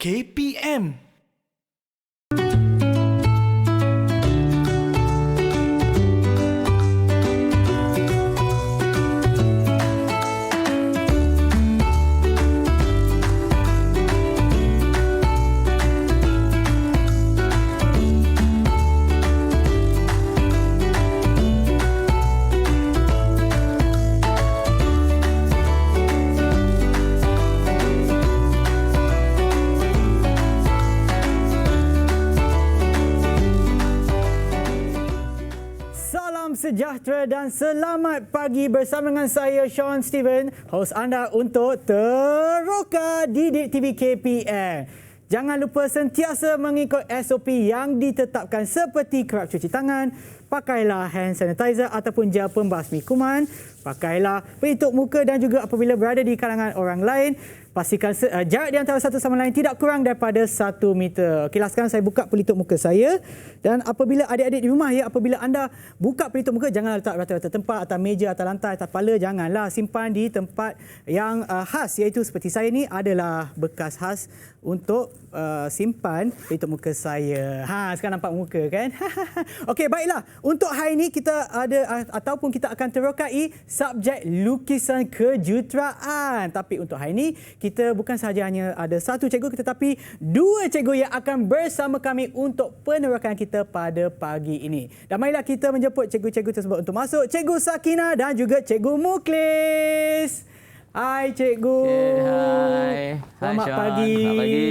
KPM. Sejahtera dan selamat pagi bersama dengan saya Sean Steven, host anda untuk Teroka Didik TV KPM. Jangan lupa sentiasa mengikut SOP yang ditetapkan seperti kerap cuci tangan, pakailah hand sanitizer ataupun gel pembasmi kuman, pakailah pelitup muka dan juga apabila berada di kalangan orang lain, pastikan jarak di antara satu sama lain tidak kurang daripada 1 meter. Okeylah, sekarang saya buka pelitup muka saya dan apabila adik-adik di rumah apabila anda buka pelitup muka, jangan letak rata-rata tempat, atas meja, atas lantai, atas kepala, janganlah. Simpan di tempat yang khas, iaitu seperti saya ni adalah bekas khas untuk simpan pelitup muka saya. Sekarang nampak muka kan? Okey, baiklah. Untuk hari ini kita ada ataupun kita akan terokai subjek lukisan kejuruteraan. Tapi untuk hari ini kita bukan sahaja hanya ada satu cikgu tetapi dua cikgu yang akan bersama kami untuk penerokan kita pada pagi ini. Dan marilah kita menjemput cikgu-cikgu tersebut untuk masuk. Cikgu Sakina dan juga Cikgu Mukhlis. Hai cikgu. Okay, hai. Selamat Sean. pagi. Selamat pagi.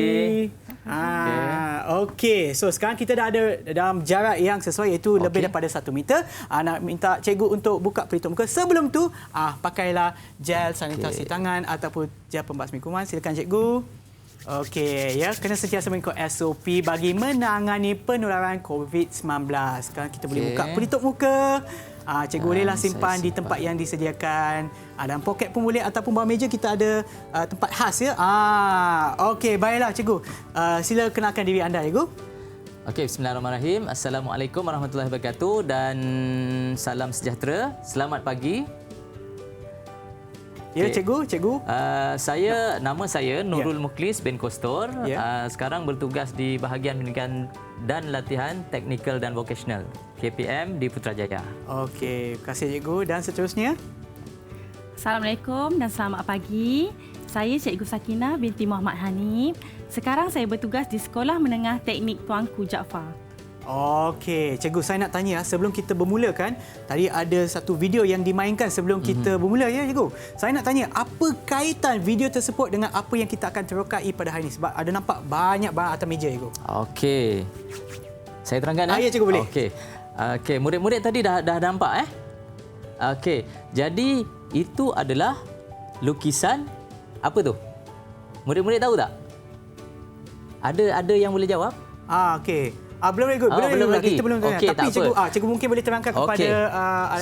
Okey. So sekarang kita dah ada dalam jarak yang sesuai, iaitu lebih daripada 1 meter. Nak minta cikgu untuk buka pelitup muka. Sebelum tu, pakailah gel sanitasi tangan ataupun gel pembasmi kuman. Silakan cikgu. Okey, ya, kena sentiasa mengikut SOP bagi menangani penularan COVID-19. Sekarang kita boleh buka pelitup muka. Cikgu bolehlah simpan di tempat yang disediakan. Dalam poket pun boleh ataupun bawah meja kita ada tempat khas ya. Okey, baiklah cikgu. Sila kenalkan diri anda cikgu. Okey, bismillahirrahmanirrahim. Assalamualaikum warahmatullahi wabarakatuh dan salam sejahtera. Selamat pagi. Ya, cikgu. Nama saya Nurul Mukhlis bin Kostor. Sekarang bertugas di bahagian pendidikan dan latihan teknikal dan vocational KPM di Putrajaya. Okey, terima kasih cikgu. Dan seterusnya? Assalamualaikum dan selamat pagi. Saya Cikgu Sakina binti Muhammad Hanif. Sekarang saya bertugas di Sekolah Menengah Teknik Tuanku Jaafar. Okey, cikgu, saya nak tanya sebelum kita bermula kan, tadi ada satu video yang dimainkan sebelum kita bermula ya cikgu. Saya nak tanya apa kaitan video tersebut dengan apa yang kita akan terokai pada hari ini, sebab ada nampak banyak barang atas meja cikgu. Okey. Saya terangkan ya cikgu, boleh. Okey, murid-murid tadi dah nampak Okey. Jadi itu adalah lukisan apa tu? Murid-murid tahu tak? Ada yang boleh jawab? Okey. Belum lagi. Kita belum tanya. Tapi cikgu mungkin boleh terangkan kepada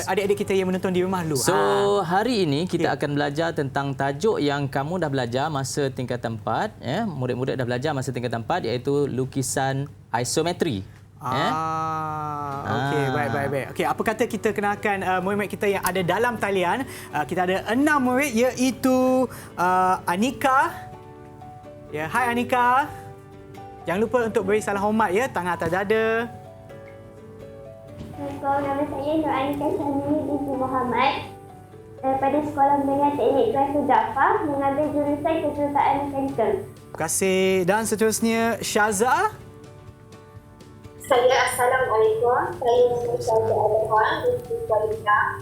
adik-adik kita yang menonton di rumah dulu. So, hari ini kita akan belajar tentang tajuk yang kamu dah belajar masa tingkatan 4, murid-murid dah belajar masa tingkatan 4, iaitu lukisan isometri. Okey, baik. Okey, apa kata kita kenalkan murid-murid kita yang ada dalam talian. Kita ada 6 murid, iaitu Anika. Ya, hai Anika. Jangan lupa untuk beri salam hormat ya, tangan atas dada. Assalamualaikum, nama saya Nur Anika Syamini binti Muhammad daripada Sekolah Menengah Teknik Tuanku Jaafar, mengambil jurusan kejuruteraan mekanikal. Terima kasih. Dan seterusnya Syaza. Assalamualaikum. Saya Syaza Al-Rahman binti Kuala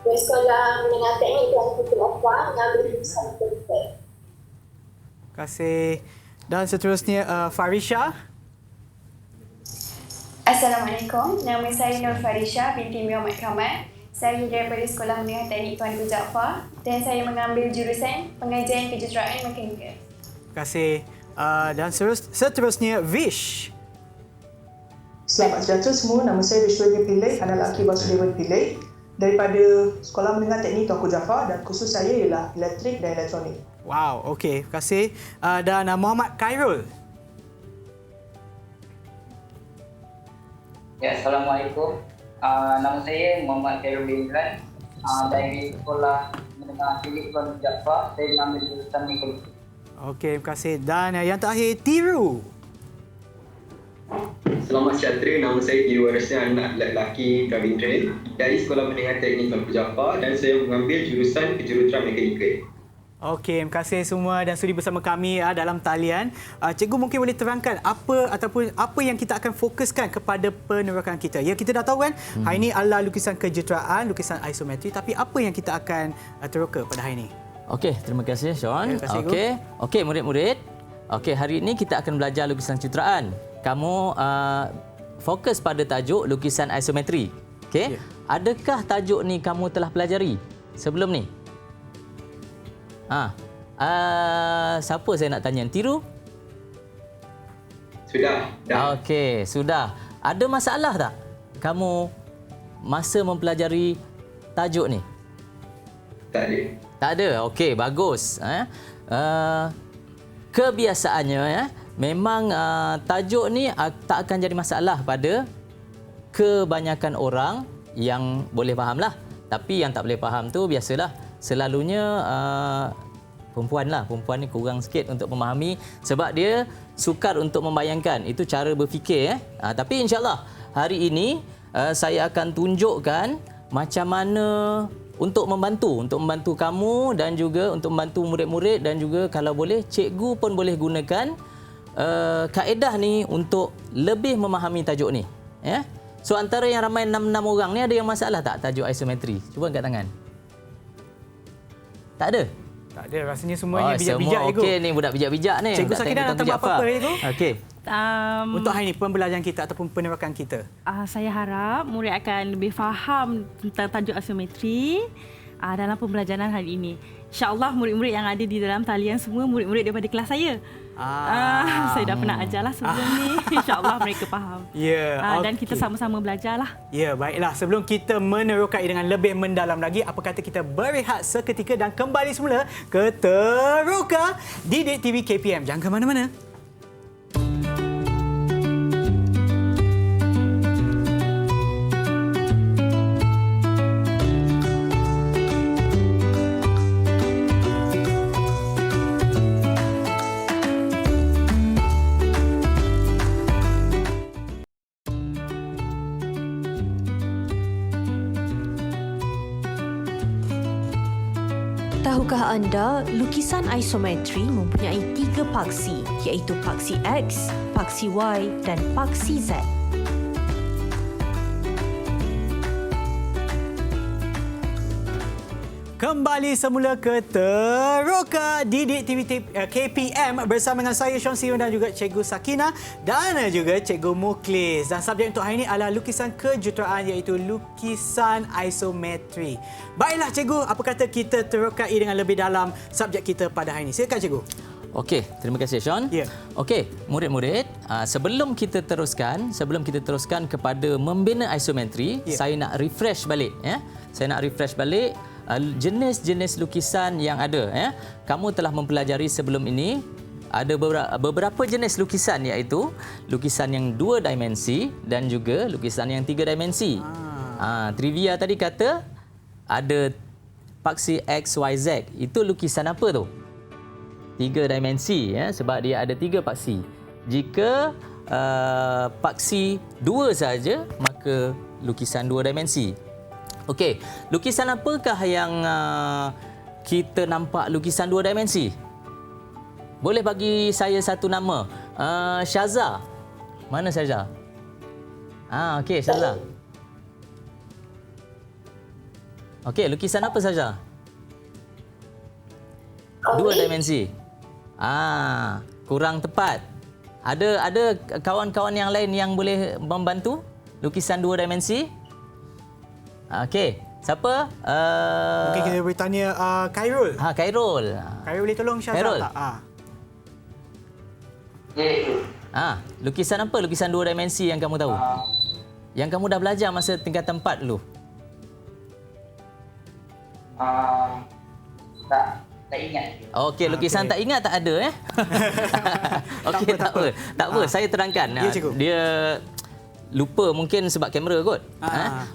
dari Sekolah Menengah Teknik Tuanku Jaafar, mengambil jurusan mekanikal. Terima kasih. Dan seterusnya Farisha. Assalamualaikum. Nama saya Nur Farisha binti Muhammad Kamal. Saya daripada Sekolah Menengah Teknik Tuanku Jaafar dan saya mengambil jurusan pengajian kejuruteraan mekanikal. Terima kasih. Dan seterusnya Vish. Selamat sejahtera semua. Nama saya Vishwadev Pillai, anak lelaki Vasudevan Pillai daripada Sekolah Menengah Teknik Tuanku Jaafar dan kursus saya ialah elektrik dan elektronik. Wow, okey. Terima kasih. Dan Muhammad Khairul. Ya, Assalamualaikum. Nama saya Muhammad Khairul bin Imran dari Sekolah Menengah Teknik Tuanku Jaafar. Saya mengambil jurusan ekonomi. Okey, terima kasih. Dan yang terakhir, Tiru. Selamat sejahtera, nama saya Tiru Warasnya, anak lelaki Kevin Train dari Sekolah Menengah Teknik Tuanku Jaafar dan saya mengambil jurusan kejuruteraan mekanikal. Okey, terima kasih semua dan sudi bersama kami dalam talian. Cikgu mungkin boleh terangkan apa yang kita akan fokuskan kepada penerokan kita. Ya, kita dah tahu kan, hari ini adalah lukisan kejuruteraan, lukisan isometri, tapi apa yang kita akan teroka pada hari ini? Okey, terima kasih Sean. Terima kasih, Okey, murid-murid. Okey, hari ini kita akan belajar lukisan kejuruteraan. Kamu fokus pada tajuk lukisan isometri. Okey. Adakah tajuk ni kamu telah pelajari sebelum ni? Siapa saya nak tanya? Tiru? Sudah. Okey, sudah. Ada masalah tak kamu masa mempelajari tajuk ni? Tak ada. Tak ada. Okey, bagus. Kebiasaannya memang tajuk ni tak akan jadi masalah pada kebanyakan orang yang boleh fahamlah. Tapi yang tak boleh faham tu biasalah. Selalunya perempuan ni kurang sikit untuk memahami sebab dia sukar untuk membayangkan. Itu cara berfikir. Tapi insyaAllah hari ini saya akan tunjukkan macam mana untuk membantu kamu dan juga untuk membantu murid-murid dan juga kalau boleh cikgu pun boleh gunakan kaedah ni untuk lebih memahami tajuk ni. Ya? So antara yang ramai 6 orang ni ada yang masalah tak tajuk isometri? Cuba angkat tangan. Tak ada? Tak ada, rasanya semuanya bijak-bijak, Cikgu. Okey, ni budak bijak-bijak ni. Cikgu Sakinah nak tambah apa-apa, Cikgu? Okey. Untuk hari ini, pembelajaran kita ataupun penerokan kita. Saya harap murid akan lebih faham tentang tajuk isometri dalam pembelajaran hari ini. InsyaAllah murid-murid yang ada di dalam talian semua murid-murid daripada kelas saya. Saya dah pernah ajarlah sebelum ni. InsyaAllah mereka faham. Dan kita sama-sama belajarlah. Ya, baiklah. Sebelum kita menerokai dengan lebih mendalam lagi, apa kata kita berehat seketika dan kembali semula ke Teroka Didik TV KPM. Jangan ke mana-mana. Tahukah anda, lukisan isometri mempunyai 3 paksi, iaitu paksi X, paksi Y dan paksi Z. Kembali semula ke Teroka Didik TV KPM bersama dengan saya Sean Siron dan juga Cikgu Sakinah dan juga Cikgu Mukhlis. Dan subjek untuk hari ini adalah lukisan kejuruteraan iaitu lukisan isometri. Baiklah Cikgu, apa kata kita terokai dengan lebih dalam subjek kita pada hari ini. Silakan Cikgu. Okey, terima kasih Sean. Ya. Okey, murid-murid, sebelum kita teruskan kepada membina isometri, saya nak refresh balik ya. Saya nak refresh balik jenis-jenis lukisan yang ada ya. Kamu telah mempelajari sebelum ini ada beberapa jenis lukisan iaitu lukisan yang 2 dimensi dan juga lukisan yang 3 dimensi. Trivia tadi kata ada paksi X, Y, Z. Itu lukisan apa tu? 3 dimensi ya, sebab dia ada 3 paksi. Jika paksi 2 saja, maka lukisan 2 dimensi. Okey, lukisan apakah yang kita nampak lukisan 2 dimensi? Boleh bagi saya satu nama. Syaza. Mana Syaza? Okey, Syaza. Okey, lukisan apa Syaza? 2 dimensi. Kurang tepat. Ada kawan-kawan yang lain yang boleh membantu lukisan 2 dimensi? Okey, siapa? Mungkin kita boleh tanya Khairul. Khairul. Khairul boleh tolong Syazah Khairul. tak? Lukisan apa? Lukisan 2 dimensi yang kamu tahu? Yang kamu dah belajar masa tingkatan 4 dulu? Tak ingat. Okey, lukisan tak ingat tak ada Okey, tak apa. Saya terangkan. Ya, cikgu. Dia lupa mungkin sebab kamera kot.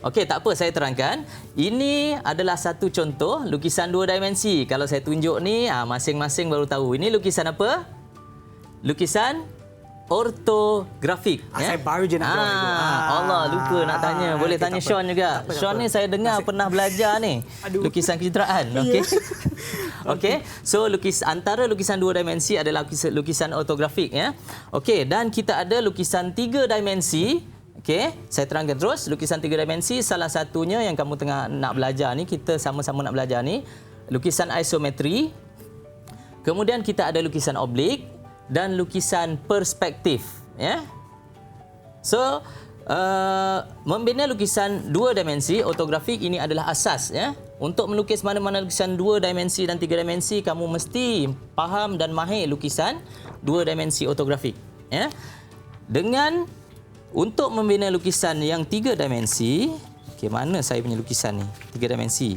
Okey, tak apa, saya terangkan. Ini adalah satu contoh lukisan 2 dimensi. Kalau saya tunjuk ni, masing-masing baru tahu. Ini lukisan apa? Lukisan ortografik. Saya baru je nak jawab itu. Allah, lupa nak tanya. Boleh tanya Sean juga. Sean ni saya dengar pernah belajar ni. Lukisan kecitraan. Okey. Okey. So antara lukisan 2 dimensi adalah lukisan ortografik ya. Okey, dan kita ada lukisan 3 dimensi. Okey, saya terangkan terus. Lukisan 3 dimensi, salah satunya yang kamu tengah nak belajar ni, kita sama-sama nak belajar ni, lukisan isometri. Kemudian kita ada lukisan oblik dan lukisan perspektif ya. So membina lukisan 2 dimensi ortografik ini adalah asas ya. Untuk melukis mana-mana lukisan 2 dimensi dan 3 dimensi, kamu mesti faham dan mahir lukisan 2 dimensi ortografik ya. Dengan untuk membina lukisan yang 3 dimensi, okey, mana saya punya lukisan ni 3 dimensi.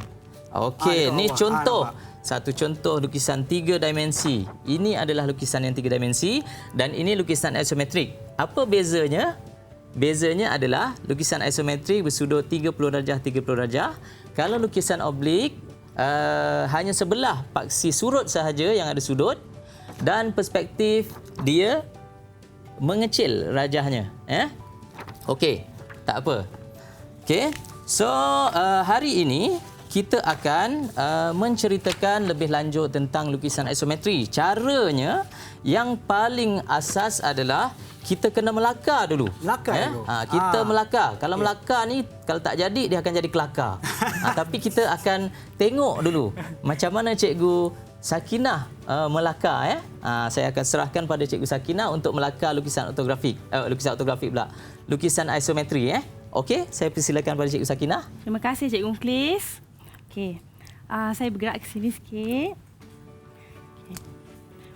Okey, ni contoh. Satu contoh lukisan 3 dimensi. Ini adalah lukisan yang 3 dimensi dan ini lukisan isometrik. Apa bezanya? Bezanya adalah lukisan isometrik bersudut 30 darjah 30 darjah. Kalau lukisan oblik hanya sebelah paksi surut sahaja yang ada sudut dan perspektif dia mengecil rajahnya. Okey, tak apa. Okey. So hari ini kita akan menceritakan lebih lanjut tentang lukisan isometri. Caranya yang paling asas adalah kita kena melakar dulu. Dulu. Kita melakar. Kalau melakar ni, kalau tak jadi, dia akan jadi kelakar. Tapi kita akan tengok dulu macam mana Cikgu Sakinah melakar. Saya akan serahkan pada Cikgu Sakinah untuk melakar lukisan ortografik. Lukisan ortografik pula. Lukisan isometri. Okey, saya persilakan pada Cikgu Sakinah. Terima kasih Cikgu Mukhlis. Okey, saya bergerak ke sini sikit. Okay.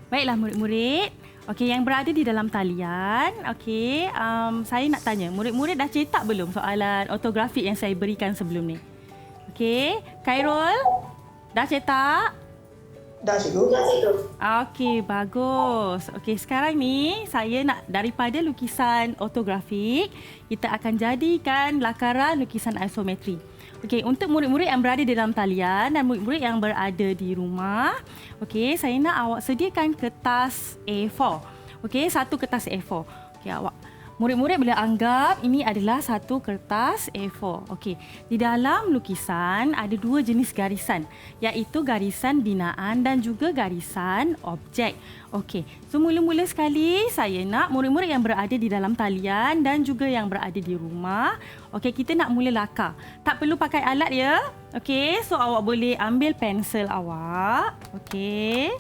Baiklah murid-murid. Okey, yang berada di dalam talian. Okey, saya nak tanya, murid-murid dah cetak belum soalan ortografik yang saya berikan sebelum ni? Okey, Khairul, dah cetak? Dah, Cikgu. Okey, bagus. Okey, sekarang ni saya nak daripada lukisan ortografik, kita akan jadikan lakaran lukisan isometri. Okey, untuk murid-murid yang berada di dalam talian dan murid-murid yang berada di rumah, okey, saya nak awak sediakan kertas A4. Okey, satu kertas A4. Okey, awak murid-murid boleh anggap ini adalah satu kertas A4. Okey, di dalam lukisan ada 2 jenis garisan, iaitu garisan binaan dan juga garisan objek. Okey, so mula-mula sekali saya nak murid-murid yang berada di dalam talian dan juga yang berada di rumah, okey, kita nak mula lakar. Tak perlu pakai alat ya. Okey, so awak boleh ambil pensel awak. Okey.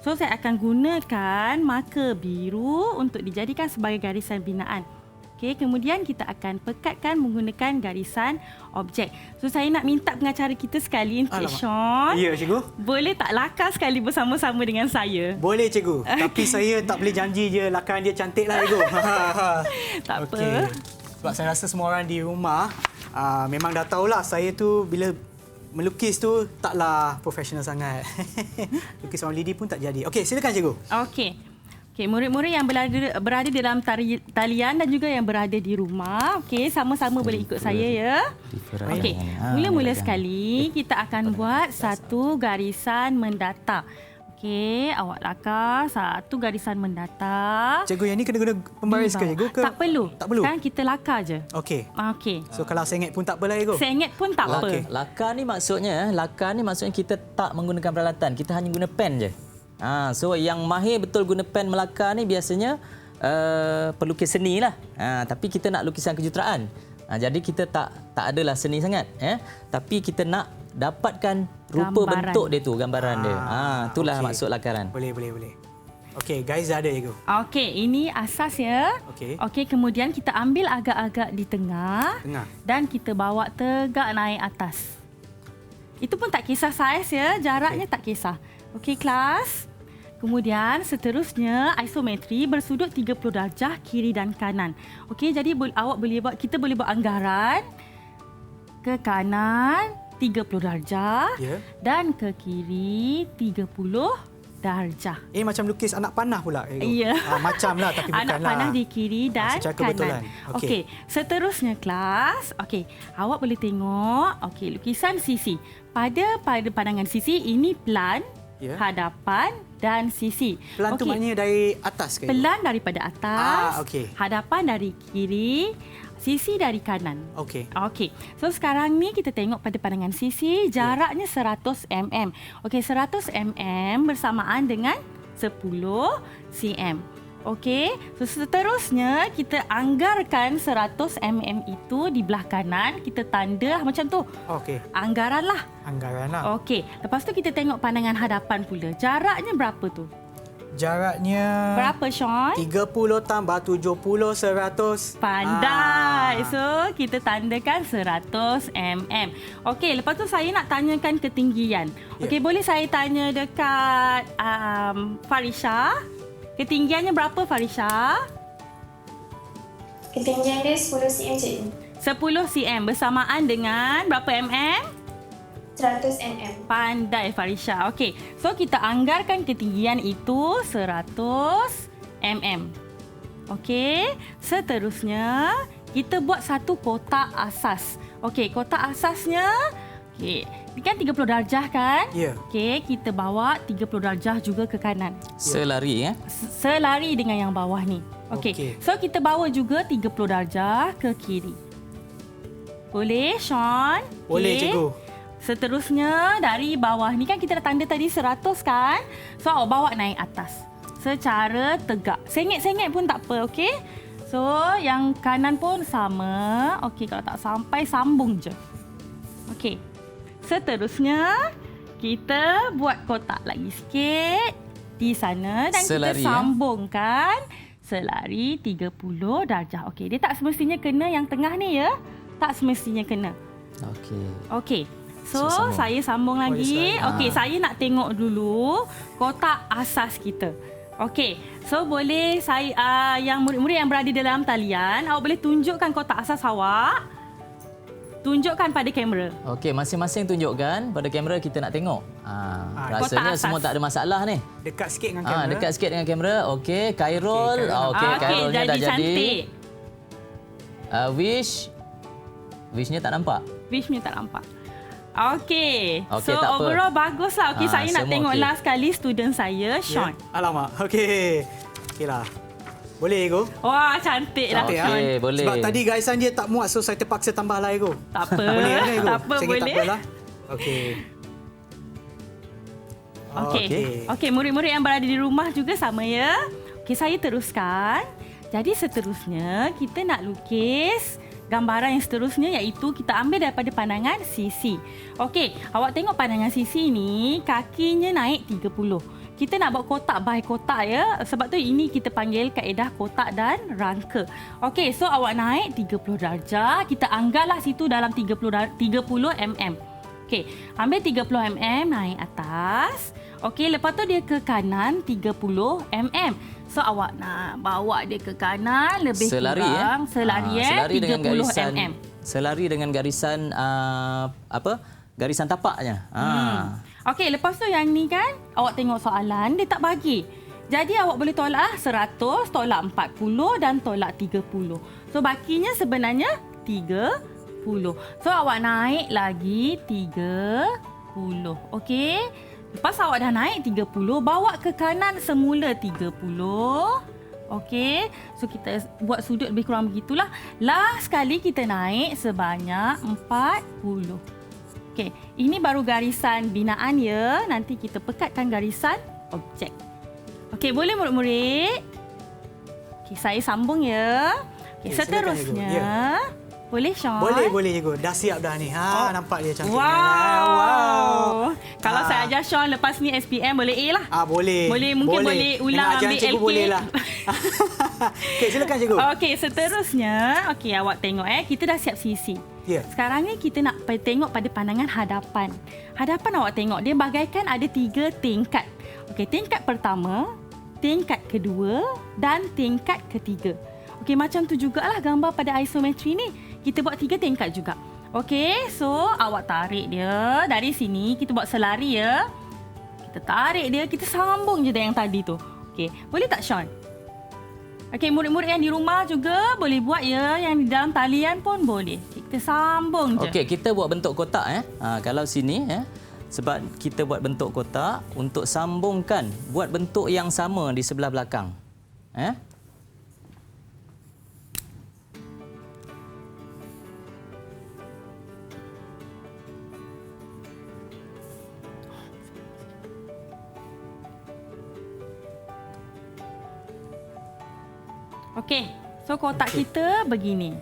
So, saya akan gunakan marker biru untuk dijadikan sebagai garisan binaan. Okey, kemudian kita akan pekatkan menggunakan garisan objek. So, saya nak minta pengacara kita sekali, Encik Sean. Ya, Cikgu. Boleh tak lakar sekali bersama-sama dengan saya? Boleh, Cikgu. Tapi saya tak boleh janji je lakaran dia cantik lah, Cikgu. Tak apa. Okay. Sebab saya rasa semua orang di rumah memang dah tahulah saya tu bila melukis tu taklah profesional sangat. Lukis orang lidi pun tak jadi. Okey, silakan Cikgu. Okey. Okey, murid-murid yang berada dalam talian dan juga yang berada di rumah, okey, sama-sama boleh ikut saya ya. Okey, mula-mula sekali kita akan buat satu garisan mendatar. Okey, awak lakar satu garisan mendatar. Cikgu, yang ni kena guna pembaris ke, Cikgu? Tak perlu. Tak perlu? Kan kita lakar je. Okey. Okey. So, kalau sengit pun tak apalah, Cikgu? Sengit pun tak apa. Lakar ni maksudnya kita tak menggunakan peralatan. Kita hanya guna pen je. So, yang mahir betul guna pen melakar ni biasanya pelukis seni lah. Tapi kita nak lukisan kejuruteraan. Jadi, kita tak adalah seni sangat. Tapi kita nak dapatkan rupa gambaran. Bentuk dia tu, gambaran dia. Itulah maksud lakaran. Boleh. Okey, guys, dah ada, Cikgu. Okey, ini asas ya. Okey, kemudian kita ambil agak-agak di tengah. Dan kita bawa tegak naik atas. Itu pun tak kisah saiz ya, jaraknya tak kisah. Okey, kelas. Kemudian seterusnya isometri bersudut 30 darjah kiri dan kanan. Okey, jadi kita boleh buat anggaran ke kanan 30 darjah dan ke kiri 30 darjah. Ini macam lukis anak panah pula. Ya. Macam lah tapi bukanlah. Anak panah di kiri dan secara kanan. kebetulan. Okey. Seterusnya kelas. Okey. Awak boleh tengok lukisan sisi. Pada pandangan sisi ini pelan, hadapan dan sisi. Pelan tu maknanya dari atas ke? Pelan daripada atas. Okey. Hadapan dari kiri. Sisi dari kanan. Okey. So sekarang ni kita tengok pada pandangan sisi, jaraknya 100 mm. Okey, 100 mm bersamaan dengan 10 cm. Okey. So seterusnya kita anggarkan 100 mm itu di belah kanan, kita tanda macam tu. Okey. Anggaran lah. Okey. Lepas tu kita tengok pandangan hadapan pula. Jaraknya berapa tu? Jaraknya berapa, Sean? 30 tambah 70, 100. Pandai. So, kita tandakan 100 mm. Okey, lepas tu saya nak tanyakan ketinggian. Okey, boleh saya tanya dekat Farisha? Ketinggiannya berapa, Farisha? Ketinggian dia 10 cm, cikgu. 10 cm bersamaan dengan berapa mm? 100 mm. Pandai, Farisha. Okey. So, kita anggarkan ketinggian itu 100 mm. Okey. Seterusnya, kita buat satu kotak asas. Okey, kotak asasnya... Okey. Ini kan 30 darjah kan? Ya. Okey, kita bawa 30 darjah juga ke kanan. Selari Selari dengan yang bawah ni. Okey. So, kita bawa juga 30 darjah ke kiri. Boleh, Sean? Boleh, cikgu. Seterusnya dari bawah ni kan kita dah tanda tadi 100 kan? So awak bawa naik atas secara tegak. Sengit-sengit pun tak apa, okey? So yang kanan pun sama. Okey, kalau tak sampai sambung je. Okey. Seterusnya kita buat kotak lagi sikit di sana dan selari, kita sambungkan selari 30 darjah. Okey, dia tak semestinya kena yang tengah ni ya. Tak semestinya kena. Okey. So, saya sambung lagi. Okey, saya nak tengok dulu kotak asas kita. Okey. So, boleh saya yang murid-murid yang berada dalam talian, awak boleh tunjukkan kotak asas awak. Tunjukkan pada kamera. Okey, masing-masing tunjukkan pada kamera, kita nak tengok. Rasanya semua tak ada masalah ni. Dekat sikit dengan kamera. Dekat sikit dengan kamera. Okey, Khairul. Okey, Khairulnya dah jadi. Wishnya tak nampak. Wishnya tak nampak. Okey. So tak overall baguslah. Okey, saya nak tengok last kali student saya, Sean. Alamak. Okey. Okeylah. Boleh, Ego? Wah, cantik lah. Okey, boleh. Sebab tadi garisan dia tak muat, so saya terpaksa tambah lah, Ego. Tak apa. Boleh kan, Ego? Tak apa, boleh. Tak apalah. Okey. Okey, murid-murid yang berada di rumah juga sama ya. Okey, saya teruskan. Jadi seterusnya kita nak lukis gambaran yang seterusnya, iaitu kita ambil daripada pandangan sisi. Okey, awak tengok pandangan sisi ni, kakinya naik 30. Kita nak buat kotak by kotak ya. Sebab tu ini kita panggil kaedah kotak dan rangka. Okey, so awak naik 30 darjah. Kita anggaplah situ dalam 30 mm. Okey, ambil 30 mm naik atas. Okey, lepas tu dia ke kanan 30 mm. So awak nak bawa dia ke kanan lebih kurang selari 30 mm. Selari dengan garisan garisan tapaknya. Okey, lepas tu yang ni kan awak tengok soalan dia tak bagi. Jadi awak boleh tolak 100, tolak 40 dan tolak 30. So bakinya sebenarnya 30. So awak naik lagi 30. Okey. Lepas awak dah naik 30, bawa ke kanan semula 30. Okey. So kita buat sudut lebih kurang begitulah. Last sekali kita naik sebanyak 40. Okey, ini baru garisan binaan ya. Nanti kita pekatkan garisan objek. Okey, boleh murid-murid? Okey, saya sambung ya. Okey, seterusnya. Boleh, Sean? Boleh, Cikgu. Dah siap dah ni. Nampak dia cantik. Wow. Kalau saya ajar Sean lepas ni SPM, boleh A lah. Boleh. Mungkin boleh ulang ambil cikgu LK. Boleh lah. Okey, silakan Cikgu. Okey, seterusnya. Okey, awak tengok kita dah siap sisi. Sekarang ni kita nak tengok pada pandangan hadapan. Hadapan awak tengok, dia bagaikan ada 3 tingkat. Okey, tingkat pertama, tingkat kedua dan tingkat ketiga. Okey, macam tu jugalah gambar pada isometri ni. Kita buat 3 tingkat juga. Okey, so awak tarik dia dari sini. Kita buat selari ya. kita tarik dia, kita sambung je yang tadi tu. Okey, boleh tak Sean? Okey, murid-murid yang di rumah juga boleh buat ya, yang di dalam talian pun boleh. Kita sambung je. Okey, kita buat bentuk kotak kalau sini sebab kita buat bentuk kotak untuk sambungkan, buat bentuk yang sama di sebelah belakang. Okey, so kotak kita begini.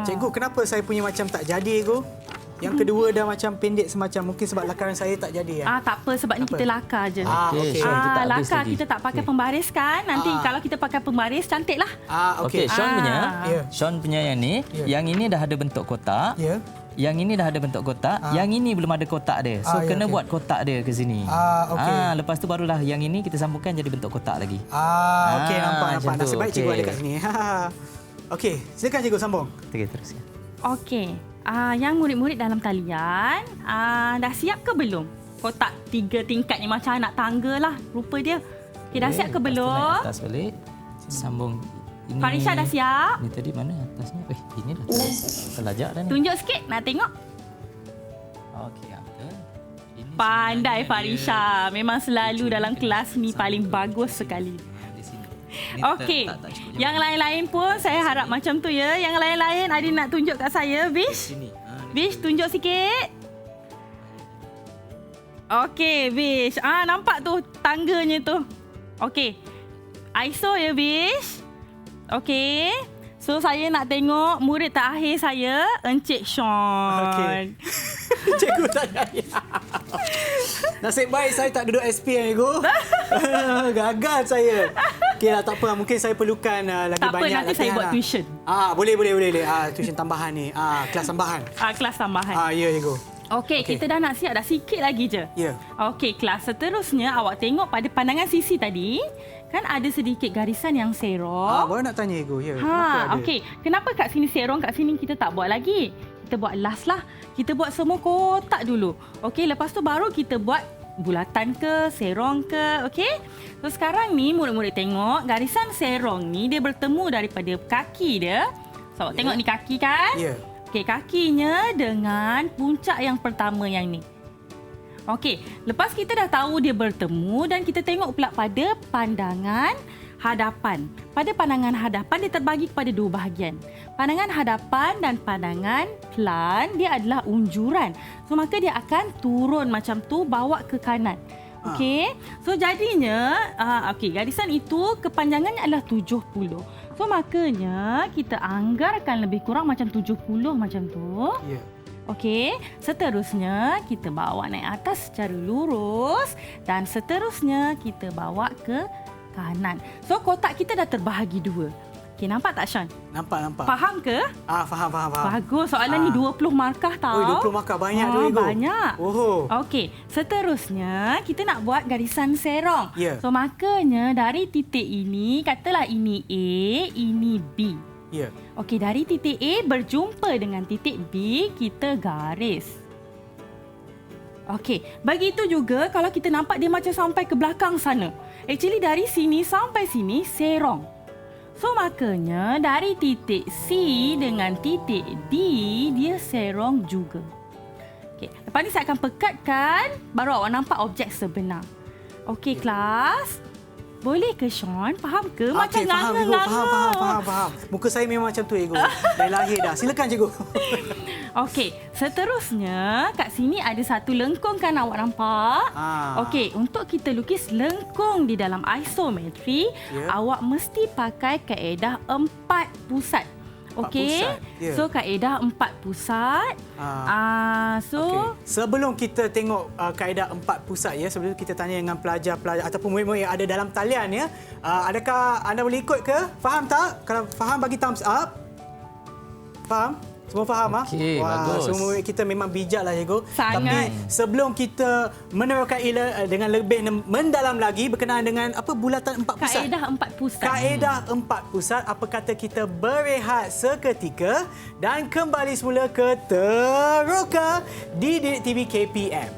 Cikgu, kenapa saya punya macam tak jadi, Cikgu? Yang kedua dah macam pendek semacam, mungkin sebab lakaran saya tak jadi ya. Tak apa, sebab ni kita lakar je. Okey, Sean, kita tak habis lakar lagi. kita tak pakai pembaris kan? Nanti kalau kita pakai pembaris cantiklah. Okey, Sean punya yang ni, yang ini dah ada bentuk kotak. Yang ini dah ada bentuk kotak, yang ini belum ada kotak dia. So kena buat kotak dia ke sini. Lepas tu barulah yang ini kita sambungkan jadi bentuk kotak lagi. Okey, nampak. Nasib baik cikgu ada kat sini. Okey, silakan cikgu sambung. Okey, teruskan. Okey. Yang murid-murid dalam talian, dah siap ke belum? Kotak 3 tingkat ni macam anak tangga lah rupa dia. Okey, dah siap ke belum? Naik atas balik. Sambung ini. Farisha dah siap? Ini tadi mana atasnya? Ini dah terlajak dah ni. Tunjuk sikit, nak tengok. Okey, betul. Pandai Farisha. Memang selalu dalam kelas ni paling bagus sekali. Okey. Yang lain-lain pun saya harap macam tu ya. Yang lain-lain ada nak tunjuk kat saya, Vish? Vish, tunjuk sikit. Okey, Vish. Nampak tu tangganya tu. Okey. ISO ya, Vish. Okey. So, saya nak tengok murid terakhir saya, Encik Sean. Okey. Cikgu tak ada. Nasib baik saya tak duduk SP, Cikgu. Gagal saya. Okeylah, tak apa. Mungkin saya perlukan lagi tak banyak apa, nanti saya buat tuition. Boleh. Tuition tambahan ni. Kelas tambahan. Kelas tambahan. Ya, Cikgu. Okey, kita dah nak siap dah. Sikit lagi je. Ya. Okey, kelas seterusnya awak tengok pada pandangan sisi tadi, kan ada sedikit garisan yang serong. Baru nak tanya, Cikgu. Ya. Kenapa ada? Okey. Kenapa kat sini serong, kat sini kita tak buat lagi? Kita buat last lah. Kita buat semua kotak dulu. Okey, lepas tu baru kita buat bulatan ke, serong ke. Okey? So sekarang ni murid-murid tengok garisan serong ni dia bertemu daripada kaki dia. So awak tengok ni kaki kan? Ya. Okey, kakinya dengan puncak yang pertama yang ni. Okey, lepas kita dah tahu dia bertemu dan kita tengok pula pada pandangan hadapan. Pada pandangan hadapan dia terbagi kepada 2 bahagian. Pandangan hadapan dan pandangan pelan dia adalah unjuran. So maka dia akan turun macam tu bawa ke kanan. Okey. So jadinya garisan itu kepanjangannya adalah 70. So makanya kita anggarkan lebih kurang macam 70 macam tu. Ya. Okey, seterusnya kita bawa naik atas secara lurus dan seterusnya kita bawa ke kanan. So kotak kita dah terbahagi 2. Okey, nampak tak Sean? Nampak. Faham ke? Faham. Bagus. Soalan ni 20 markah tau. 20 markah banyak tu, Ibu. Banyak. Okey, seterusnya kita nak buat garisan serong. Ya. So makanya dari titik ini, katalah ini A, ini B. Ya. Okey, dari titik A berjumpa dengan titik B, kita garis. Okey, begitu juga kalau kita nampak dia macam sampai ke belakang sana. Actually dari sini sampai sini serong. So makanya dari titik C dengan titik D dia serong juga. Okey, lepas ni saya akan pekatkan baru awak nampak objek sebenar. Okey, kelas. Boleh ke Sean? Faham ke? Macam nganga-nganga. Faham. Muka saya memang macam tu, Cikgu. Dari lahir dah. Silakan, Cikgu. Okey, seterusnya kat sini ada satu lengkung kan awak nampak? Okey, untuk kita lukis lengkung di dalam isometri, awak mesti pakai kaedah 4 pusat. Okey. So kaedah 4 pusat. Sebelum kita tengok kaedah 4 pusat ya, sebelum kita tanya dengan pelajar-pelajar ataupun murid-murid yang ada dalam talian ya, adakah anda boleh ikut ke? Faham tak? Kalau faham bagi thumbs up. Faham? Semua faham? Okey, bagus. Semua murid kita memang bijak lah, Cikgu. Sangat. Tapi sebelum kita menerangkan dengan lebih mendalam lagi berkenaan dengan apa bulatan 4 pusat. Kaedah 4 pusat. Kaedah 4 pusat, apa kata kita berehat seketika dan kembali semula ke Teroka di Didik TV KPM.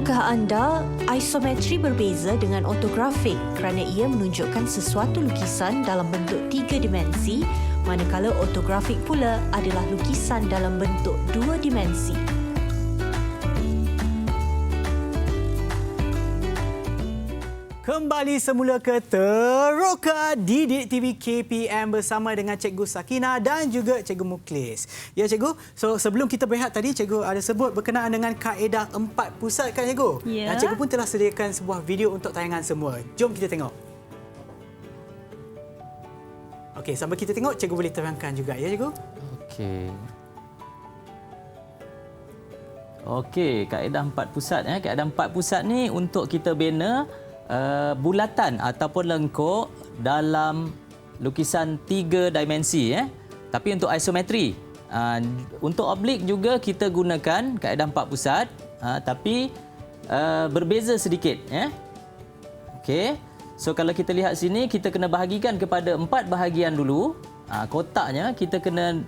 Tahukah anda, isometri berbeza dengan ortografik kerana ia menunjukkan sesuatu lukisan dalam bentuk 3 dimensi, manakala ortografik pula adalah lukisan dalam bentuk 2 dimensi. Kembali semula ke Teroka Didik TV KPM bersama dengan Cikgu Sakina dan juga Cikgu Mukhlis. Ya Cikgu, so sebelum kita berehat tadi, Cikgu ada sebut berkenaan dengan kaedah 4 pusat kan Cikgu? Ya. Dan Cikgu pun telah sediakan sebuah video untuk tayangan semua. Jom kita tengok. Okey, sambil kita tengok, Cikgu boleh terangkan juga ya Cikgu? Okey. Okey, kaedah 4 pusat. Kaedah 4 pusat ni untuk kita bina bulatan ataupun lengkuk dalam lukisan 3 dimensi. Tapi untuk isometri. Untuk oblik juga kita gunakan kaedah 4 pusat. Tapi berbeza sedikit. Okey. So kalau kita lihat sini, kita kena bahagikan kepada 4 bahagian dulu. Kotaknya kita kena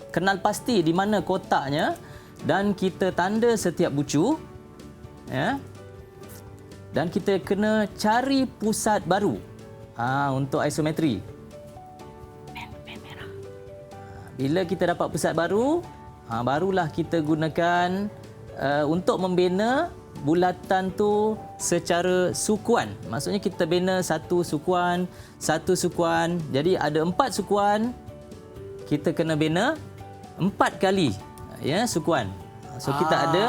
kenal pasti di mana kotaknya dan kita tanda setiap bucu. Dan kita kena cari pusat baru untuk isometri. Pen merah. Bila kita dapat pusat baru, barulah kita gunakan untuk membina bulatan tu secara sukuan. Maksudnya kita bina satu sukuan. Jadi ada 4 sukuan, kita kena bina 4 kali sukuan. So kita ada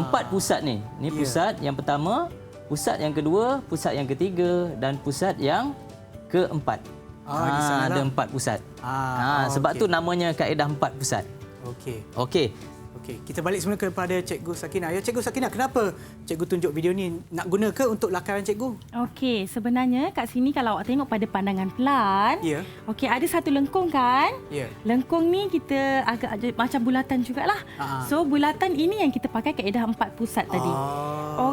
4 pusat ni. Ni pusat yang pertama, pusat yang kedua, pusat yang ketiga dan pusat yang keempat. Ada 4 pusat. Sebab tu namanya kaedah 4 pusat. Okey. Kita balik semula kepada Cikgu Sakina. Ya Cikgu Sakina, kenapa Cikgu tunjuk video ni? Nak guna ke untuk lakaran Cikgu? Okey, sebenarnya kat sini kalau awak tengok pada pandangan pelan, okey, ada satu lengkung kan? Lengkung ni kita agak macam bulatan jugalah. So bulatan ini yang kita pakai kaedah 4 pusat tadi.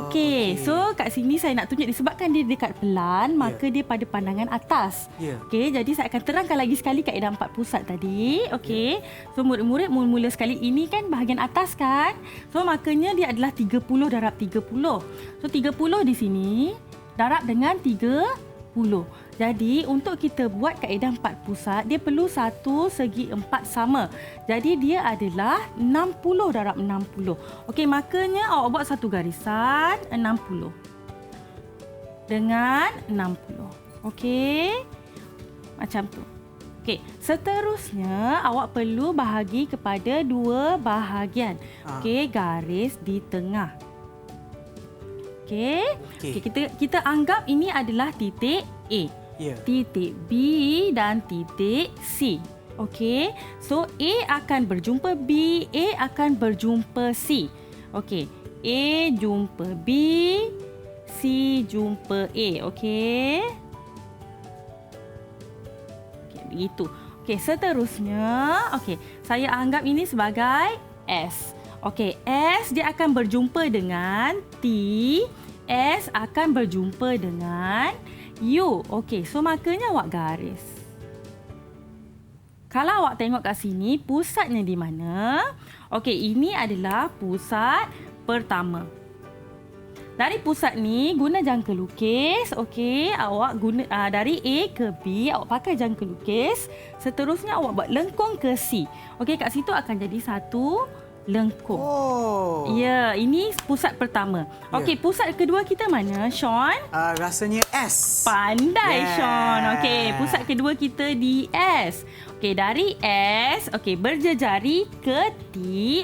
Okey, so kat sini saya nak tunjuk disebabkan dia dekat pelan, maka dia pada pandangan atas. Okey, jadi saya akan terangkan lagi sekali kaedah 4 pusat tadi. Okey. So murid-murid mula-mula sekali ini kan bahagian atas kan? So makanya dia adalah 30 darab 30. So 30 di sini darab dengan 30. Jadi untuk kita buat kaedah 4 pusat, dia perlu 1 segi 4 sama. Jadi dia adalah 60 darab 60. Okey, makanya awak buat satu garisan 60 dengan 60. Okey. Macam tu. Okey, seterusnya awak perlu bahagi kepada 2 bahagian. Okey, garis di tengah. Okey. Kita anggap ini adalah titik A. Titik B dan titik C. Okey. So A akan berjumpa B, A akan berjumpa C. Okey. A jumpa B, C jumpa A. Okey. Begitu. Okey, seterusnya, saya anggap ini sebagai S. Okey, S dia akan berjumpa dengan T, S akan berjumpa dengan U. Okey, so makanya awak garis. Kalau awak tengok kat sini, pusatnya di mana? Okey, ini adalah pusat pertama. Dari pusat ni guna jangka lukis. Okey, awak guna dari A ke B, awak pakai jangka lukis. Seterusnya awak buat lengkung ke C. Okey, kat situ akan jadi satu lengkung. Ya, ini pusat pertama. Okey, pusat kedua kita mana, Sean? Rasanya S. Pandai, Sean. Okey, pusat kedua kita di S. Okey, dari S, berjejari ke T.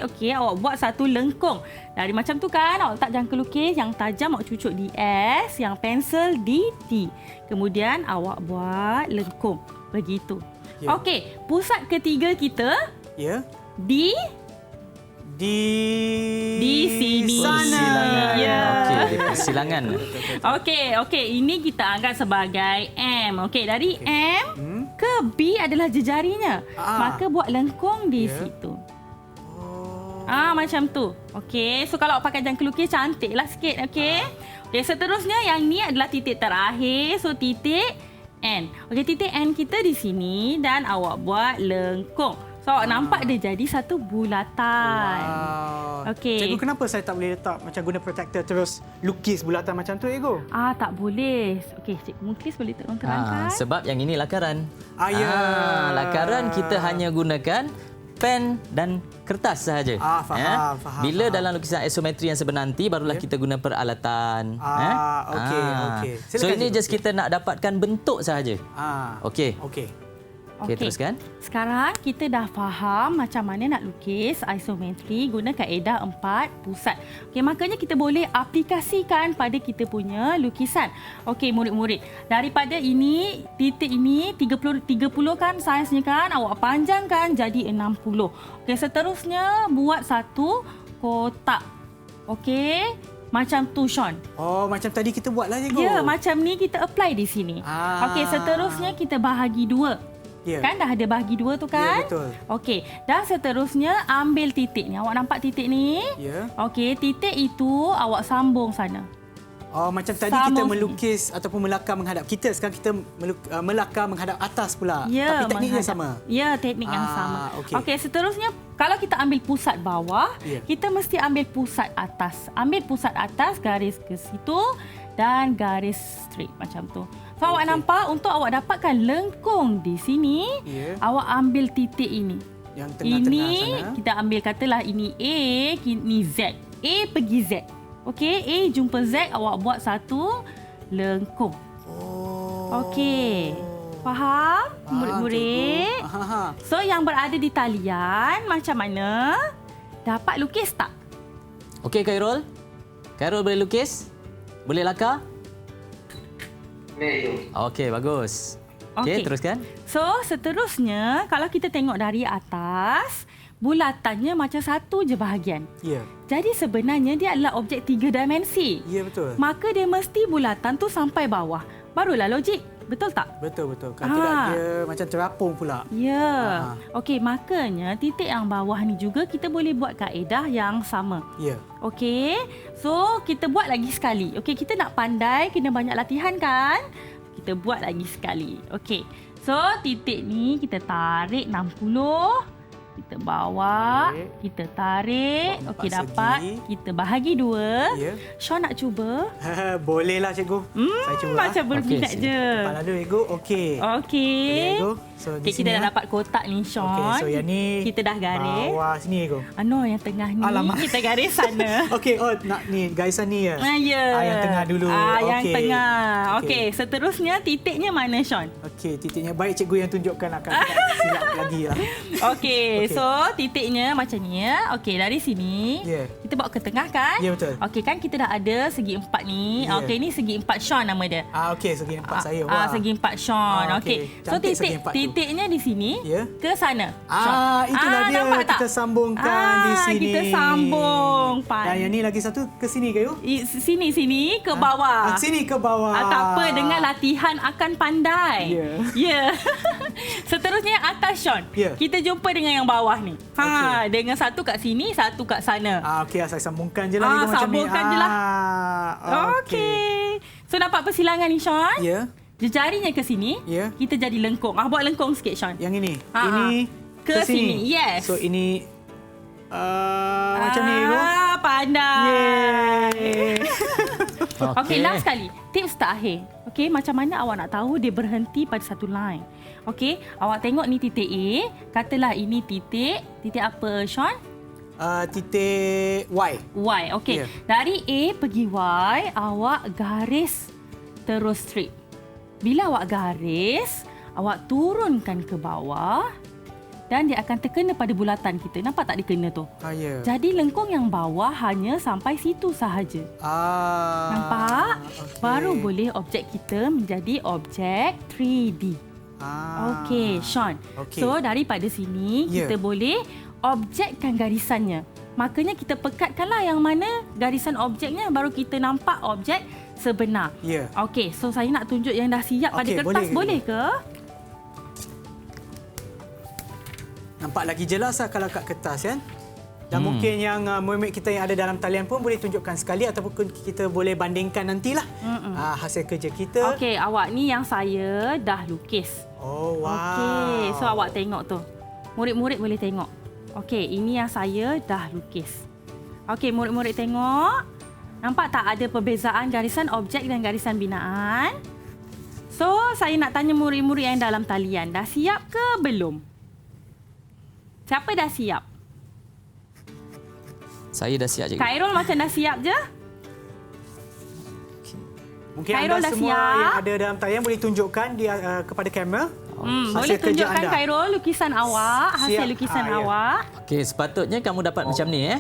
Okey, awak buat satu lengkung. Dari macam tu kan, awak letak jangka lukis yang tajam awak cucuk di S, yang pensel di T. Kemudian awak buat lengkung. Begitu. Okey, pusat ketiga kita di sini. Persilangan. Okey, di persilangan. Okey, ini kita anggap sebagai M. Okey, dari M ke B adalah jejarinya. Maka buat lengkung di situ. Macam tu. Okey, so kalau awak pakai jangka lukis cantiklah sikit. Okey. Okey, seterusnya yang ni adalah titik terakhir. So titik N. Okey, titik N kita di sini dan awak buat lengkung. So awak nampak dia jadi satu bulatan. Wow. Okey. Cikgu, kenapa saya tak boleh letak macam guna protektor terus lukis bulatan macam tu, Ego? Tak boleh. Okey, Cikgu Muklis boleh tolong terangkan? Sebab yang ini lakaran. Ya. Lakaran kita hanya gunakan pen dan kertas sahaja. Faham. Bila dalam lukisan isometri yang sebenar nanti barulah kita guna peralatan. Okey. So ini just kita nak dapatkan bentuk sahaja. Okey. Okey, teruskan. Sekarang kita dah faham macam mana nak lukis isometri guna kaedah 4 pusat. Okey, makanya kita boleh aplikasikan pada kita punya lukisan. Okey, murid-murid. Daripada ini, titik ini 30 kan saiznya kan, awak panjangkan jadi 60. Okey, seterusnya buat satu kotak. Okey. Macam tu, Sean. Macam tadi kita buatlah, Cikgu. Ya, macam ni kita apply di sini. Okey, seterusnya kita bahagi 2. Kan dah ada bahagi 2 tu kan? Ya, betul. Okey, dan seterusnya ambil titik ni. Awak nampak titik ni? Ya. Okey, titik itu awak sambung sana. Macam tadi kita melukis ataupun melakar menghadap. Sekarang kita melakar menghadap atas pula. Ya, tapi tekniknya sama. Ya, teknik yang sama. Okey, seterusnya kalau kita ambil pusat bawah, kita mesti ambil pusat atas. Ambil pusat atas, garis ke situ dan garis straight macam tu. So, awak nampak untuk awak dapatkan lengkung di sini, awak ambil titik ini. Yang tengah-tengah sana. Kita ambil katalah ini A, ini Z. A pergi Z. Okey, A jumpa Z, awak buat satu lengkung. Okey. Faham? Murid-murid? So, yang berada di talian macam mana? Dapat lukis tak? Okey, Khairul. Khairul boleh lukis? Boleh lakar? Okey, bagus. Okey, teruskan. So, seterusnya kalau kita tengok dari atas, bulatannya macam satu je bahagian. Ya. Jadi sebenarnya dia adalah objek 3 dimensi. Ya, betul. Maka dia mesti bulatan tu sampai bawah. Barulah logik. Betul tak? Betul. Kalau tidak dia macam terapung pula. Ya. Okey, makanya titik yang bawah ni juga kita boleh buat kaedah yang sama. Ya. Okey. So, kita buat lagi sekali. Okey, kita nak pandai, kena banyak latihan kan? Kita buat lagi sekali. Okey. So, titik ni kita tarik 60. Kita bawa, kita tarik. Okey, dapat. Kita bahagi 2. Ya. Sean nak cuba? Bolehlah, Cikgu. Saya cuba. Macam berminat je. Depan lalu, Ego. Okey. Okey. So, Kita dah dapat kotak ni, Sean. Okey, so yang ni kita dah garis. Bawah sini, Ego. Yang tengah ni. Alamak. Kita garis sana. Okey, nak ni garisan ni ya. Ya. Yang tengah dulu. Yang tengah. Okey, seterusnya titiknya mana, Sean? Okey, titiknya baik cikgu yang tunjukkan, akan silap lagi lah. Okey, so titiknya macam ni ya. Okey, dari sini kita bawa ke tengah kan? Ya, betul. Okey, kan kita dah ada segi 4 ni. Okey, ni segi 4 Sean nama dia. Okey, segi 4 saya. Wah. Segi 4 Sean. Okey. So titiknya di sini ke sana. Itulah dia. Nampak tak? Kita sambungkan di sini. Kita sambung. Dan yang ni lagi satu ke sini ke you? Sini ke bawah. Sini ke bawah. Tak apa, dengan latihan akan pandai. Ya. Seterusnya yang atas Sean. Kita jumpa dengan yang bawah ni. Dengan satu kat sini, satu kat sana. Okey, saya sambungkan je lah macam ni. Sambungkan je lah. Okey. So nampak persilangan ni Sean? Ya. Jarinya ke sini, kita jadi lengkung. Buat lengkung sikit Sean. Yang ini. Ini ke sini. Yes. So ini macam ni Ego. Pandai. Okey, last sekali. Tips terakhir. Okey, macam mana awak nak tahu dia berhenti pada satu line? Okey, awak tengok ni titik A. Katalah ini titik apa Sean? Titik Y. Y, okey. Dari A pergi Y, awak garis terus straight. Bila awak garis, awak turunkan ke bawah dan dia akan terkena pada bulatan kita. Nampak tak dia kena tu? Jadi lengkung yang bawah hanya sampai situ sahaja. Nampak? Okay. Baru boleh objek kita menjadi objek 3D. Okey, Sean. So daripada sini kita boleh objekkan garisannya. Makanya kita pekatkanlah yang mana garisan objeknya, baru kita nampak objek sebenar. Okey, so saya nak tunjuk yang dah siap pada kertas. Boleh ke? Nampak lagi jelas lah kalau kat kertas kan. Dan mungkin yang murid-murid kita yang ada dalam talian pun boleh tunjukkan sekali ataupun kita boleh bandingkan nantilah hasil kerja kita. Okey, awak ni yang saya dah lukis. Oh, wow. Okey, so awak tengok tu. murid-murid boleh tengok. Okey, ini yang saya dah lukis. Okey, murid-murid tengok. Nampak tak ada perbezaan garisan objek dan garisan binaan? So, saya nak tanya murid-murid yang dalam talian. Dah siap ke belum? Siapa dah siap? Saya dah siap, cikgu. Khairul macam dah siap je? Mungkin Khairul anda dah semua siap? yang ada dalam talian boleh tunjukkan kepada kamera. Boleh tunjukkan Khairul lukisan awak, hasil lukisan awak. Okey, sepatutnya kamu dapat macam ni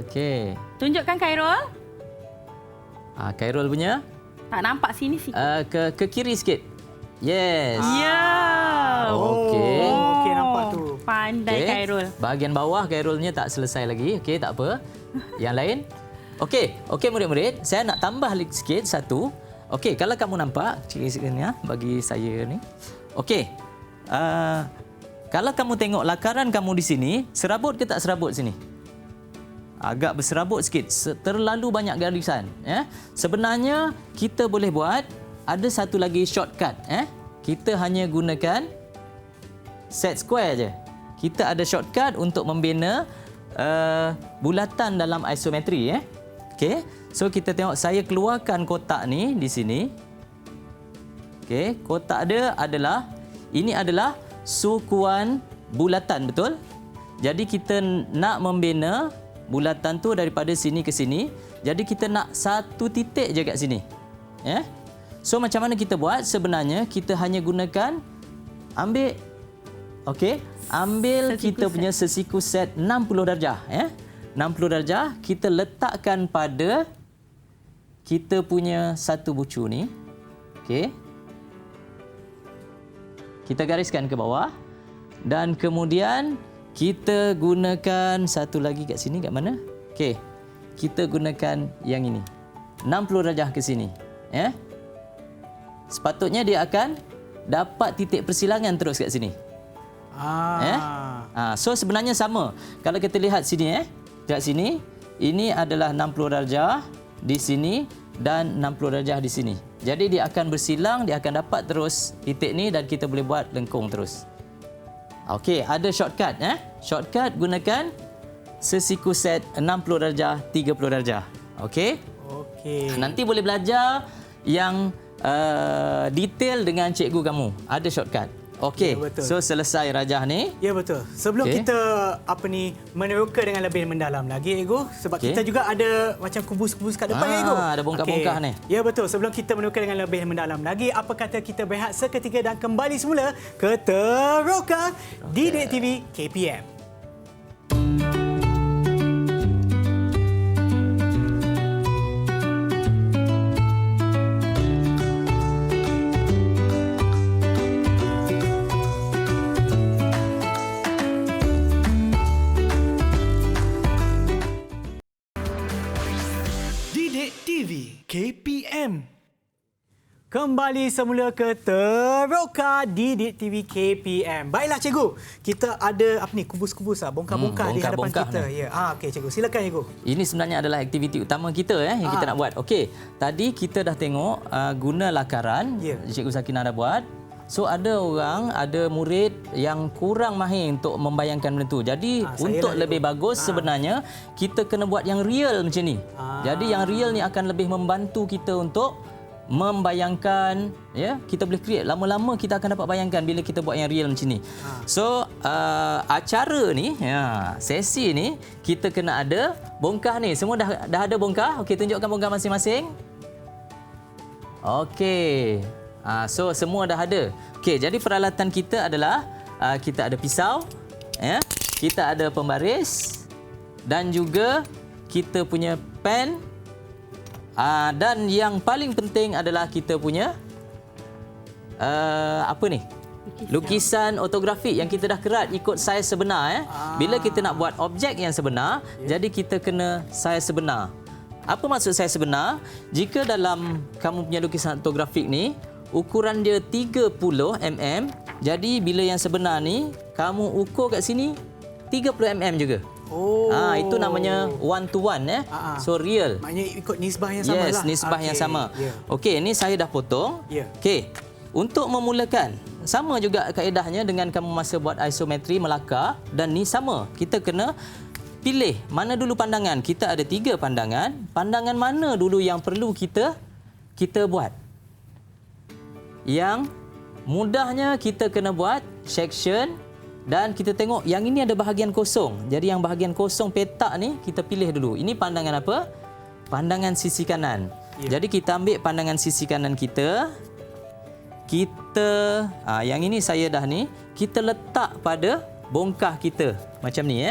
Okey. Tunjukkan Khairul. Khairul punya. Tak nampak sini sikit. Ke kiri sikit. Yes. Ya. Okey. Okey, nampak tu. Pandai Khairul. Bahagian bawah Khairulnya tak selesai lagi. Okey, tak apa. Yang lain. Okey murid-murid, saya nak tambah sikit satu. Okey, kalau kamu nampak, bagi saya ni. Okey. Kalau kamu tengok lakaran kamu di sini, serabut ke tak serabut sini? Agak berserabut sikit, terlalu banyak garisan. Sebenarnya kita boleh buat ada satu lagi shortcut. Kita hanya gunakan set square je. Kita ada shortcut untuk membina bulatan dalam isometri. Okey, so kita tengok saya keluarkan kotak ni di sini. Okey, kotak dia adalah ini adalah sukuan bulatan, betul? Jadi kita nak membina bulatan tu daripada sini ke sini. Jadi kita nak satu titik je kat sini. So macam mana kita buat? Sebenarnya kita hanya gunakan ambil kita punya sesiku set 60 darjah 60 darjah kita letakkan pada kita punya satu bucu ni. Okey. Kita gariskan ke bawah dan kemudian kita gunakan satu lagi kat sini, kat mana? Okey. Kita gunakan yang ini. 60 darjah ke sini. Sepatutnya dia akan dapat titik persilangan terus kat sini. So sebenarnya sama. Kalau kita lihat sini kat sini, ini adalah 60 darjah di sini dan 60 darjah di sini. Jadi dia akan bersilang, dia akan dapat terus titik ni dan kita boleh buat lengkung terus. Okey, ada shortcut Shortcut gunakan sesiku set 60 darjah, 30 darjah. Okey? Okey. Nanti boleh belajar yang detail dengan cikgu kamu. Ada shortcut. Okey. Ya, so selesai rajah ni. Ya, betul. Sebelum kita meneroka dengan lebih mendalam lagi, Ego, sebab kita juga ada macam kubus-kubus kat depan, Ego. Ada bongkah-bongkah ni. Ya, betul. Sebelum kita meneroka dengan lebih mendalam lagi, apa kata kita berehat seketika dan kembali semula ke Teroka Didik TV KPM. KPM. Kembali semula ke Teroka Didik TV KPM. Baiklah cikgu, kita ada kubus-kubus bongkar-bongkar di hadapan kita. Ni. Ya. Okey cikgu, silakan cikgu. Ini sebenarnya adalah aktiviti utama kita yang kita nak buat. Okey, tadi kita dah tengok guna lakaran. Cikgu Sakinah dah buat. So ada murid yang kurang mahir untuk membayangkan benda tu. Jadi untuk lebih bagus sebenarnya kita kena buat yang real macam ni. Jadi yang real ni akan lebih membantu kita untuk membayangkan, kita boleh create. Lama-lama kita akan dapat bayangkan bila kita buat yang real macam ni. So acara ni, sesi ni kita kena ada bongkah ni. Semua dah ada bongkah. Okey, tunjukkan bongkah masing-masing. Okey. So semua dah ada. Okey, jadi peralatan kita adalah kita ada pisau, kita ada pembaris dan juga kita punya pen. Dan yang paling penting adalah kita punya lukisan ortografik yang kita dah kerat ikut saiz sebenar. Bila kita nak buat objek yang sebenar, jadi kita kena saiz sebenar. Apa maksud saiz sebenar? Jika dalam kamu punya lukisan ortografik ni ukuran dia 30 mm, jadi bila yang sebenar ni kamu ukur kat sini 30 mm juga. Itu namanya one to one So real. Maknanya ikut nisbah yang sama lah. Yes, nisbah yang sama. Okey, ni saya dah potong. Okey. Untuk memulakan sama juga kaedahnya dengan kamu masa buat isometri melakar, dan ni sama. Kita kena pilih mana dulu pandangan. Kita ada 3 pandangan. Pandangan mana dulu yang perlu kita buat? Yang mudahnya kita kena buat section, dan kita tengok yang ini ada bahagian kosong. Jadi yang bahagian kosong petak ni kita pilih dulu. Ini pandangan apa? Pandangan sisi kanan. Jadi kita ambil pandangan sisi kanan kita. Yang ini saya dah ni, kita letak pada bongkah kita. Macam ni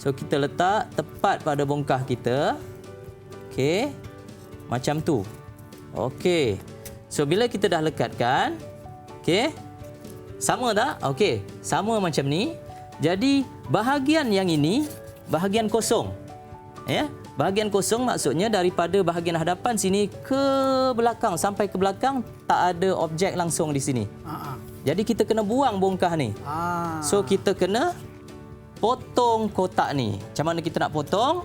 So kita letak tepat pada bongkah kita. Okey. Macam tu. Okey. So bila kita dah lekatkan, okey. Sama tak? Okey. Sama macam ni. Jadi bahagian yang ini bahagian kosong. Bahagian kosong maksudnya daripada bahagian hadapan sini ke belakang, sampai ke belakang tak ada objek langsung di sini. Jadi kita kena buang bongkah ni. So kita kena potong kotak ni. Macam mana kita nak potong?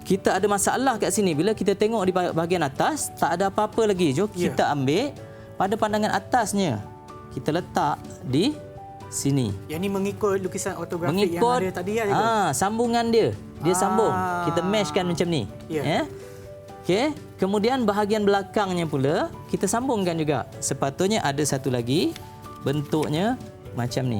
Kita ada masalah kat sini. Bila kita tengok di bahagian atas, tak ada apa-apa lagi. Jom kita ambil pada pandangan atasnya. Kita letak di sini. Yang ni mengikut lukisan ortografik yang ada tadi sambungan dia. Dia sambung. Kita meshkan macam ni. Okey. Kemudian bahagian belakangnya pula kita sambungkan juga. Sepatutnya ada satu lagi bentuknya macam ni.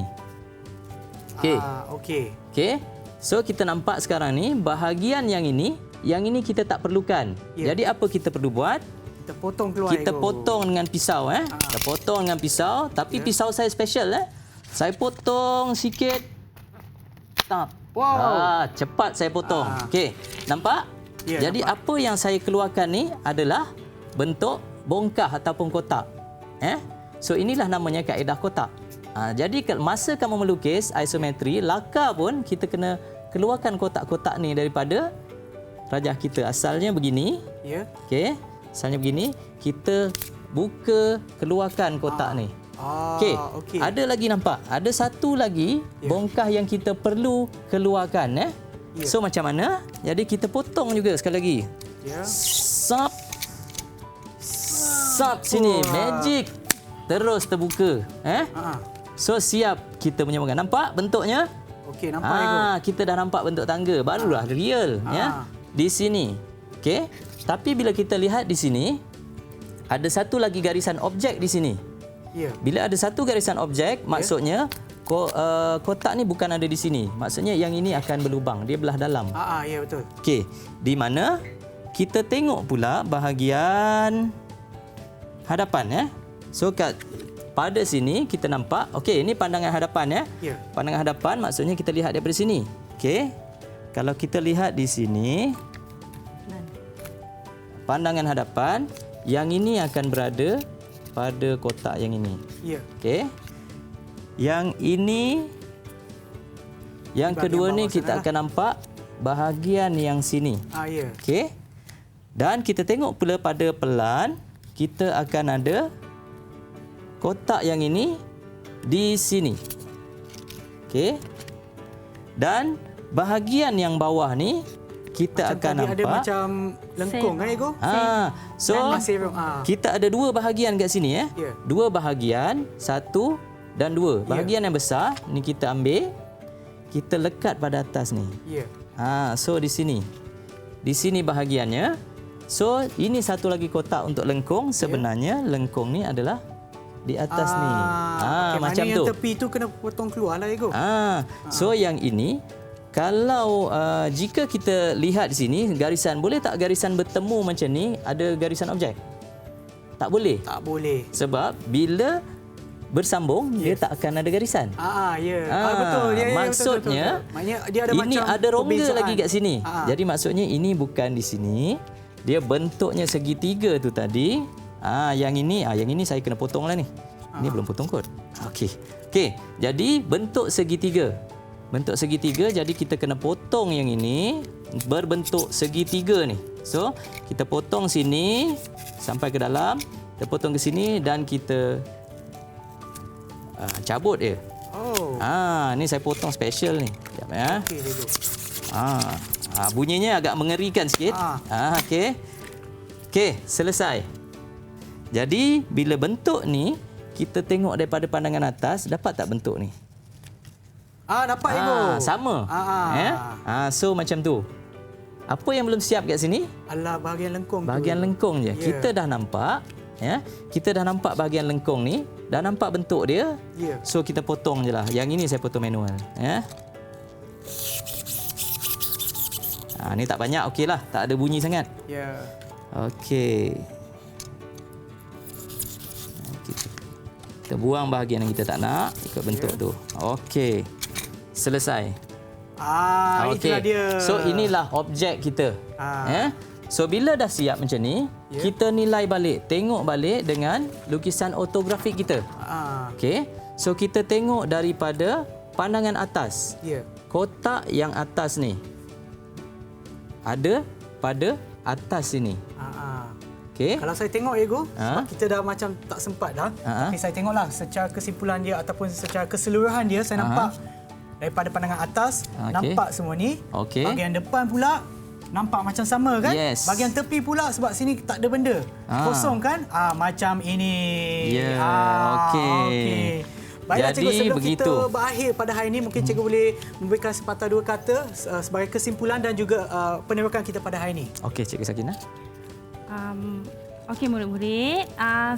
Okey. So kita nampak sekarang ni bahagian yang ini kita tak perlukan. Jadi apa kita perlu buat? Kita potong keluar. Kita potong dengan pisau Kita potong dengan pisau, tapi pisau saya special Saya potong sikit. Wow. Cepat saya potong. Okey. Nampak? Jadi nampak. Apa yang saya keluarkan ni adalah bentuk bongkah ataupun kotak. So inilah namanya kaedah kotak. Jadi masa kamu melukis isometri, lakar pun kita kena keluarkan kotak-kotak ni daripada rajah kita. Asalnya begini. Okey. Asalnya begini. Kita buka, keluarkan kotak ni. Okey. Ada lagi nampak? Ada satu lagi bongkah yang kita perlu keluarkan. So macam mana? Jadi kita potong juga sekali lagi. Sap. Sini. Magic. Terus terbuka. So siap kita punya bongkah. Nampak bentuknya? Okey, nampak kita dah nampak bentuk tangga. Barulah real di sini. Okey. Tapi bila kita lihat di sini, ada satu lagi garisan objek di sini. Bila ada satu garisan objek, maksudnya kotak ni bukan ada di sini. Maksudnya yang ini akan berlubang, dia belah dalam. Ya betul. Okey, di mana kita tengok pula bahagian hadapan So pada sini kita nampak, okey, ini pandangan hadapan Pandangan hadapan maksudnya kita lihat daripada sini. Okey. Kalau kita lihat di sini pandangan hadapan, yang ini akan berada pada kotak yang ini. Okey. Yang ini, yang kedua ni kita akan nampak bahagian yang sini. Okey. Dan kita tengok pula pada pelan, kita akan ada kotak yang ini di sini. Okey. Dan bahagian yang bawah ni kita akan nampak ada macam lengkung kan Ego? So kita ada 2 bahagian kat sini 2 bahagian, 1 dan 2. Bahagian yang besar ni kita ambil, kita lekat pada atas ni. So di sini. Di sini bahagiannya. So ini satu lagi kotak untuk lengkung. Sebenarnya lengkung ni adalah di atas ni. Macam tu. Yang tepi tu kena potong keluar lah Ego. So yang ini, kalau jika kita lihat di sini garisan, boleh tak garisan bertemu macam ni ada garisan objek? Tak boleh. Tak boleh. Sebab bila bersambung dia tak akan ada garisan. Betul. Maksudnya betul. Dia ada ini macam ada rongga perbezaan lagi kat sini. Jadi maksudnya ini bukan di sini. Dia bentuknya segitiga tu tadi. Yang ini saya kena potong lah ni. Ini belum potong kot. Okey. Jadi bentuk segitiga. Bentuk segitiga, jadi kita kena potong yang ini berbentuk segitiga ni. So, kita potong sini sampai ke dalam, kita potong ke sini dan kita cabut dia. Ni saya potong special ni. Sekejap bunyinya agak mengerikan sikit. Okey, selesai. Jadi, bila bentuk ni, kita tengok daripada pandangan atas, dapat tak bentuk ni? Dapat Ego. Sama. So macam tu. Apa yang belum siap kat sini? Alah, bahagian lengkung. Bahagian lengkung je. Kita dah nampak, kita dah nampak bahagian lengkung ni, dah nampak bentuk dia. So kita potong je lah. Yang ini saya potong manual, ni tak banyak, okeylah, tak ada bunyi sangat. Okey. Kita buang bahagian yang kita tak nak, ikut bentuk tu. Okey. Selesai. Itulah dia. So inilah objek kita. So bila dah siap macam ni, kita nilai balik, tengok balik dengan lukisan ortografik kita. Okey. So kita tengok daripada pandangan atas. Kotak yang atas ni ada pada atas sini. Okay. Kalau saya tengok Ego, sebab kita dah macam tak sempat dah. Tapi saya tengoklah secara kesimpulan dia ataupun secara keseluruhan dia, saya nampak daripada pandangan atas, nampak semua ni. Bahagian depan pula nampak macam sama kan? Bahagian tepi pula sebab sini tak ada benda. Kosong kan? Macam ini. Okey. Baiklah cikgu, sebelum kita berakhir pada hari ini, mungkin cikgu boleh memberikan sepatah dua kata sebagai kesimpulan dan juga penerokan kita pada hari ini. Okey, Cikgu Sakinah. Okey murid-murid,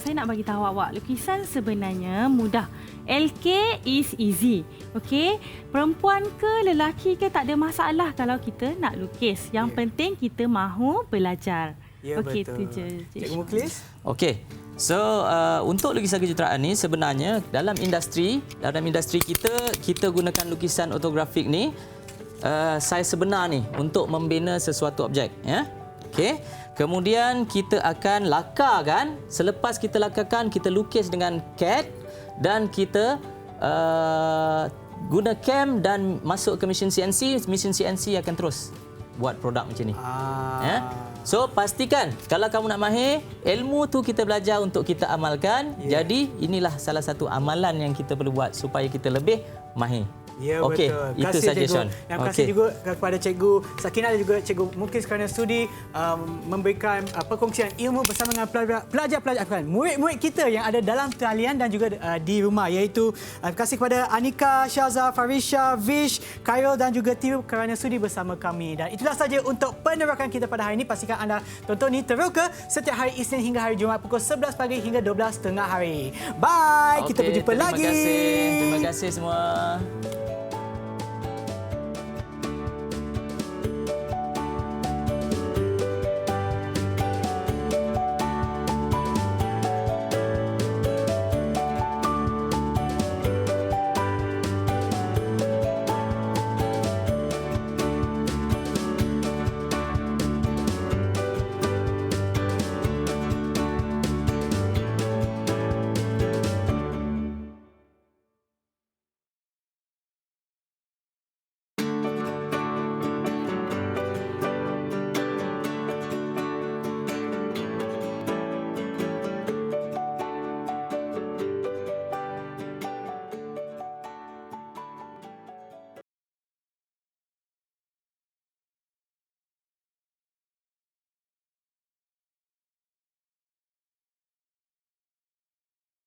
saya nak bagi tahu awak, lukisan sebenarnya mudah. LK is easy. Okey, perempuan ke lelaki ke tak ada masalah kalau kita nak lukis. Yang penting kita mahu belajar. Okey, itu je. Cikgu Muklis. Okey. So untuk lukisan kejuruteraan ni sebenarnya dalam industri kita gunakan lukisan ortografik ni saya sebenar ni untuk membina sesuatu objek, Okey. Kemudian kita akan lakarkan, selepas kita lakarkan kita lukis dengan CAD dan kita guna CAM dan masuk ke mesin CNC, mesin CNC akan terus buat produk macam ni. So pastikan kalau kamu nak mahir, ilmu tu kita belajar untuk kita amalkan. Jadi inilah salah satu amalan yang kita perlu buat supaya kita lebih mahir. Okey, itu suggestion. Terima kasih juga kepada Cikgu Sakinah dan juga Cikgu Muklis kerana sudi memberikan perkongsian ilmu bersama dengan pelajar-pelajar, murid-murid kita yang ada dalam talian dan juga di rumah, iaitu terima kasih kepada Anika, Syaza, Farisha, Vish, Khairul dan juga Tiu kerana sudi bersama kami. Dan itulah saja untuk penerokan kita pada hari ini. Pastikan anda tonton ni Teroka setiap hari Isnin hingga hari Jumaat pukul 11 pagi hingga 12 tengah hari. Bye, kita berjumpa lagi. Terima kasih semua.